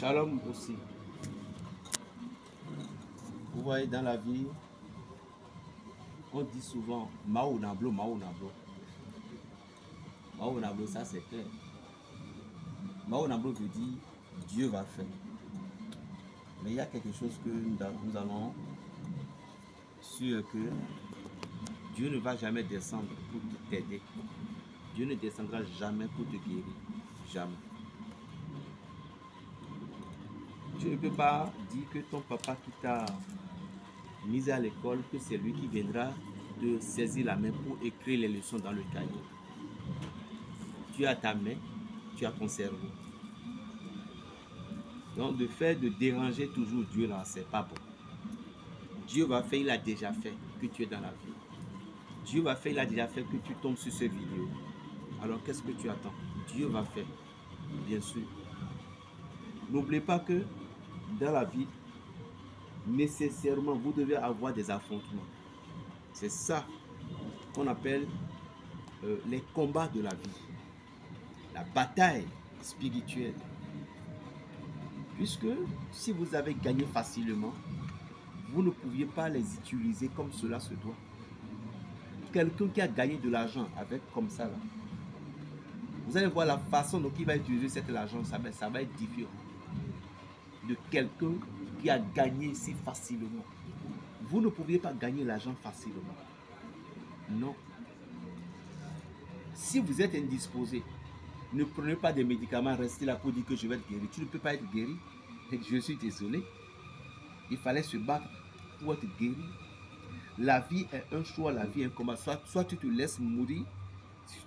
Shalom aussi. Vous voyez, dans la vie, on dit souvent Mao Nablo, Mao Nablo. Mao Nablo, ça c'est clair. Mao Nablo veut dire Dieu va faire. Mais il y a quelque chose que nous allons sur que Dieu ne va jamais descendre pour t'aider. Dieu ne descendra jamais pour te guérir. Jamais. Tu ne peux pas dire que ton papa qui t'a mis à l'école, que c'est lui qui viendra te saisir la main pour écrire les leçons dans le cahier. Tu as ta main, tu as ton cerveau. Donc de faire de déranger toujours Dieu là, c'est pas bon. Dieu va faire, il a déjà fait que tu es dans la vie. Dieu va faire, il a déjà fait que tu tombes sur cette vidéo. Alors qu'est-ce que tu attends? Dieu va faire, bien sûr. N'oubliez pas que dans la vie, nécessairement, vous devez avoir des affrontements. C'est ça qu'on appelle les combats de la vie. La bataille spirituelle. Puisque si vous avez gagné facilement, vous ne pouviez pas les utiliser comme cela se doit. Quelqu'un qui a gagné de l'argent avec comme ça là, vous allez voir la façon dont il va utiliser cet argent, ça va être différent de quelqu'un qui a gagné si facilement. Vous ne pouviez pas gagner l'argent facilement. Non. Si vous êtes indisposé, ne prenez pas des médicaments, restez là pour dire que je vais être guéri. Tu ne peux pas être guéri. Je suis désolé. Il fallait se battre pour être guéri. La vie est un choix, la vie est un combat. Soit tu te laisses mourir,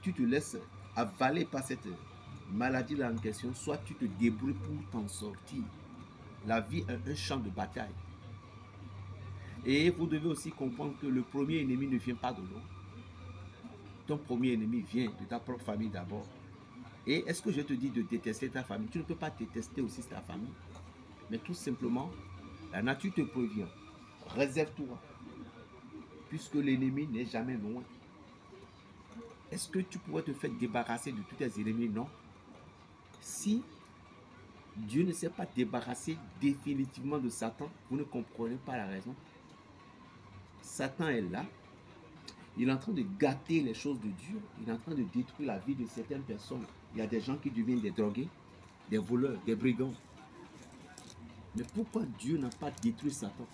tu te laisses avaler par cette maladie là en question, soit tu te débrouilles pour t'en sortir. La vie est un champ de bataille. Et vous devez aussi comprendre que le premier ennemi ne vient pas de l'autre. Ton premier ennemi vient de ta propre famille d'abord. Et est-ce que je te dis de détester ta famille? Tu ne peux pas détester aussi ta famille. Mais tout simplement, la nature te prévient. Réserve-toi. Puisque l'ennemi n'est jamais loin. Est-ce que tu pourrais te faire débarrasser de tous tes ennemis? Non. Si Dieu ne s'est pas débarrassé définitivement de Satan, vous ne comprenez pas la raison. Satan est là. Il est en train de gâter les choses de Dieu. Il est en train de détruire la vie de certaines personnes. Il y a des gens qui deviennent des drogués, des voleurs, des brigands. Mais pourquoi Dieu n'a pas détruit Satan?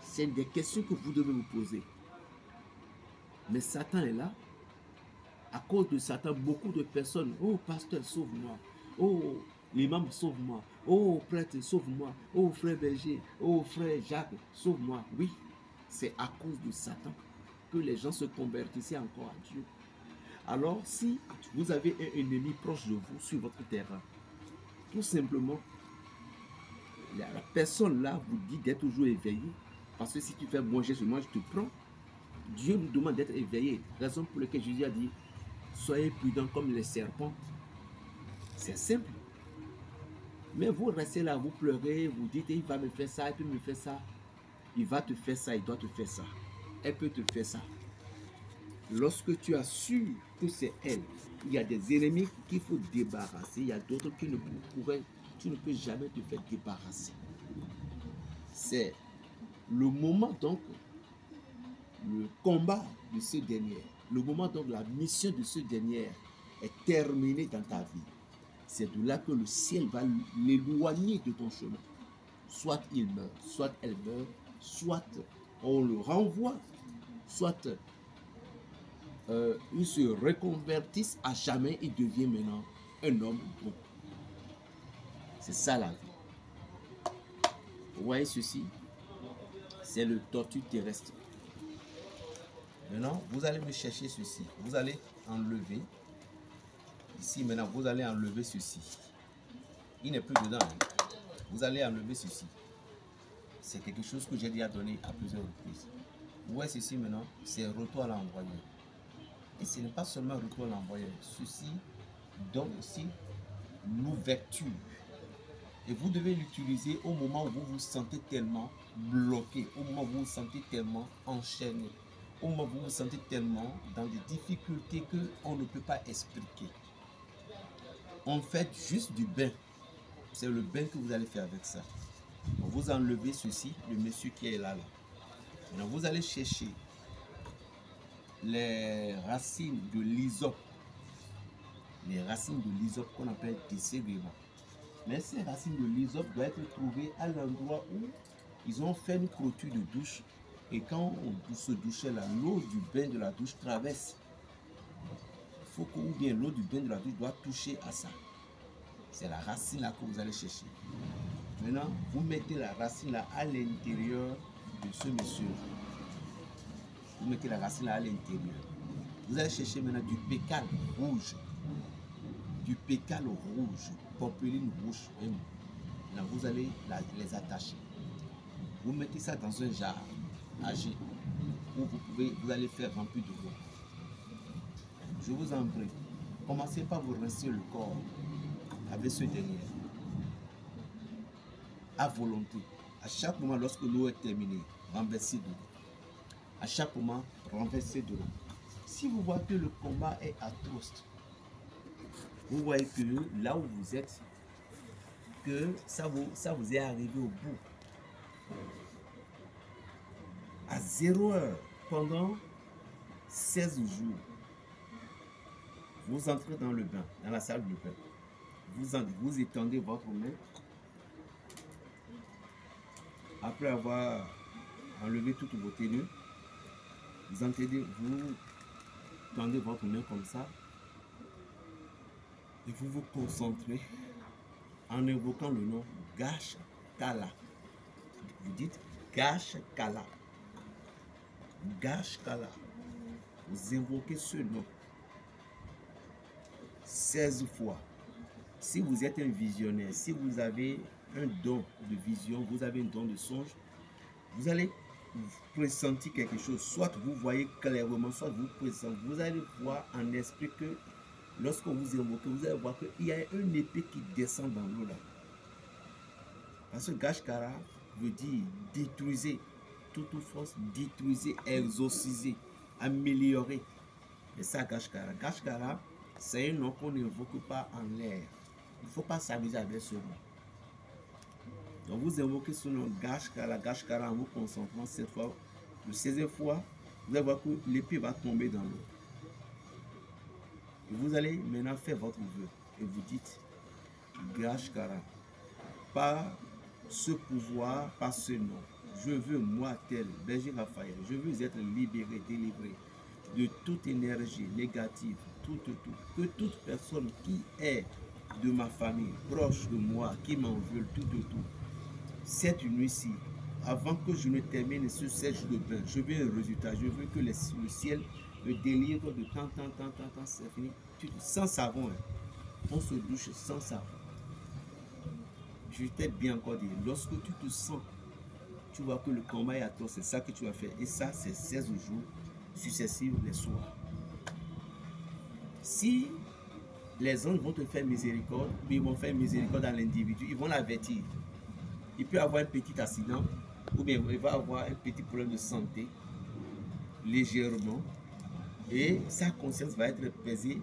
C'est des questions que vous devez vous poser. Mais Satan est là. À cause de Satan, beaucoup de personnes, oh pasteur, sauve-moi. Oh l'imam, sauve-moi. Oh prêtre, sauve-moi. Oh frère berger, oh frère Jacques, sauve-moi. Oui, c'est à cause de Satan que les gens se convertissaient encore à Dieu. Alors, si vous avez un ennemi proche de vous sur votre terrain, tout simplement, la personne là vous dit d'être toujours éveillé. Parce que si tu fais manger sur moi, je te prends. Dieu nous demande d'être éveillé. Raison pour laquelle Jésus a dit, soyez prudents comme les serpents. C'est simple. Mais vous restez là, vous pleurez, vous dites, il va me faire ça, il peut me faire ça. Il va te faire ça, il doit te faire ça. Elle peut te faire ça. Lorsque tu as su que c'est elle, il y a des ennemis qu'il faut débarrasser, il y a d'autres qui ne pourraient, tu ne peux jamais te faire débarrasser. C'est le moment donc, le combat de ce dernier, le moment donc la mission de ce dernier est terminée dans ta vie. C'est de là que le ciel va l'éloigner de ton chemin. Soit il meurt, soit elle meurt, soit on le renvoie, soit il se reconvertisse à jamais, il devient maintenant un homme bon. C'est ça la vie. Vous voyez ceci? C'est le tortue terrestre. Maintenant, vous allez me chercher ceci. Vous allez enlever. Ici, maintenant, vous allez enlever ceci. Il n'est plus dedans. Vous allez enlever ceci. C'est quelque chose que j'ai déjà donné à plusieurs reprises. Vous voyez ceci maintenant? C'est retour à l'envoyeur. Et ce n'est pas seulement retour à l'envoyeur. Ceci donne aussi l'ouverture. Et vous devez l'utiliser au moment où vous vous sentez tellement bloqué, au moment où vous vous sentez tellement enchaîné, au moment où vous vous sentez tellement dans des difficultés qu'on ne peut pas expliquer. on fait juste du bain. C'est le bain que vous allez faire avec ça. Vous enlevez ceci, le monsieur qui est là. Maintenant, vous allez chercher les racines de l'hysope. Les racines de l'hysope qu'on appelle Tessegriva. Mais ces racines de l'hysope doivent être trouvées à l'endroit où ils ont fait une clôture de douche. Et quand on se douchait là, l'eau du bain de la douche traverse. Il faut que, ou bien l'eau du bain de la douche doit toucher à ça. C'est la racine là que vous allez chercher. Maintenant, vous mettez la racine là à l'intérieur de ce monsieur. Vous mettez la racine là à l'intérieur. Vous allez chercher maintenant du pécale rouge. Du pécale rouge, popeline rouge. Là, vous allez les attacher. Vous mettez ça dans un jar âgé où vous allez faire remplir de l'eau. Je vous en prie, commencez par vous rincer le corps avec ce derrière. À volonté. À chaque moment, lorsque l'eau est terminée, renversez de l'eau. À chaque moment, renversez de l'eau. Si vous voyez que le combat est atroce, vous voyez que là où vous êtes, que ça vous est arrivé au bout. À 0 heure, pendant 16 jours, vous entrez dans le bain, dans la salle de bain. Vous étendez votre main. Après avoir enlevé toutes vos tenues, vous tendez votre main comme ça. Et vous vous concentrez en invoquant le nom Gash Kala. Vous dites Gash Kala. Gash Kala. Vous invoquez ce nom 16 fois. Si vous êtes un visionnaire, si vous avez un don de vision, vous avez un don de songe, vous allez pressentir quelque chose. Soit vous voyez clairement, soit vous pressentez. Vous allez voir en esprit que lorsque vous invoquez, vous allez voir qu'il y a une épée qui descend dans l'eau là. Parce que Gashkara veut dire détruisez toute force, détruisez, exorciser, améliorer. Et ça, Gashkara. Gashkara, c'est un nom qu'on n'invoque pas en l'air. Il ne faut pas s'amuser avec ce nom. Donc vous invoquez ce nom Gashkara en vous concentrant cette fois. Le 16e fois, vous allez voir que l'épée va tomber dans l'eau. Et vous allez maintenant faire votre vœu. Et vous dites Gashkara, par ce pouvoir, par ce nom, je veux, moi, tel, Berger Raphaël, je veux être libéré, délivré de toute énergie négative, que toute personne qui est de ma famille, proche de moi, qui m'en veut, tout. Cette nuit-ci, avant que je ne termine ce 7 jours de bain, je veux un résultat. Je veux que le ciel me délivre de tant, c'est fini. Sans savon, hein. On se douche sans savon. Je t'ai bien encore dit, lorsque tu te sens, tu vois que le combat est à toi, c'est ça que tu vas faire. Et ça, c'est 16 jours successifs les soirs. Si les anges vont te faire miséricorde, ils vont faire miséricorde à l'individu, ils vont l'avertir. Il peut avoir un petit accident, ou bien il va avoir un petit problème de santé, légèrement, et sa conscience va être pesée,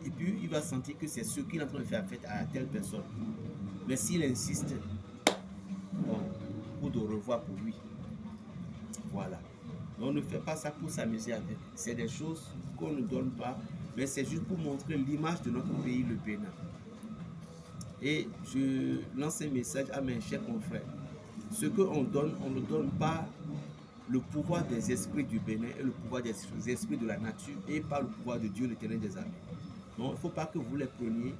et puis il va sentir que c'est ce qu'il est en train de faire à telle personne. Mais s'il insiste, bon, coup de revoir pour lui. Voilà. On ne fait pas ça pour s'amuser avec. C'est des choses qu'on ne donne pas, mais c'est juste pour montrer l'image de notre pays, le Bénin. Et je lance un message à mes chers confrères. Ce qu'on donne, on ne donne pas le pouvoir des esprits du Bénin et le pouvoir des esprits de la nature et pas le pouvoir de Dieu, l'Éternel des armées. Donc il ne faut pas que vous les preniez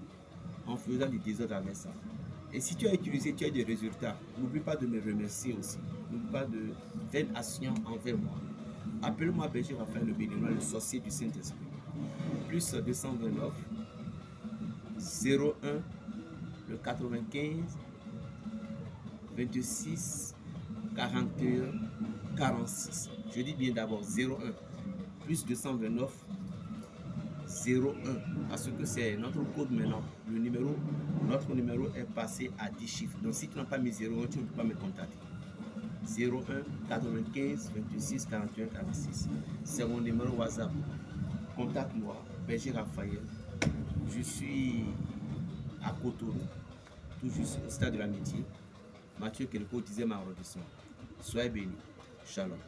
en faisant du désordre avec ça. Et si tu as utilisé, tu as des résultats, n'oublie pas de me remercier aussi. N'oublie pas de faire une action envers moi. Appelle-moi Berger Raphaël le Béninois, le sorcier du Saint-Esprit. Plus 229 01 le 95 26 41 46. Je dis bien d'abord 01 plus 229 01 parce que c'est notre code maintenant. Notre numéro est passé à 10 chiffres. Donc si tu n'as pas mis 01, tu ne peux pas me contacter. 01 95 26 41 46. C'est mon numéro WhatsApp. Contacte-moi, Berger Raphaël. Je suis à Cotonou, tout juste au stade de l'amitié. Mathieu Kelko, 10e arrondissement. Soyez bénis. Shalom.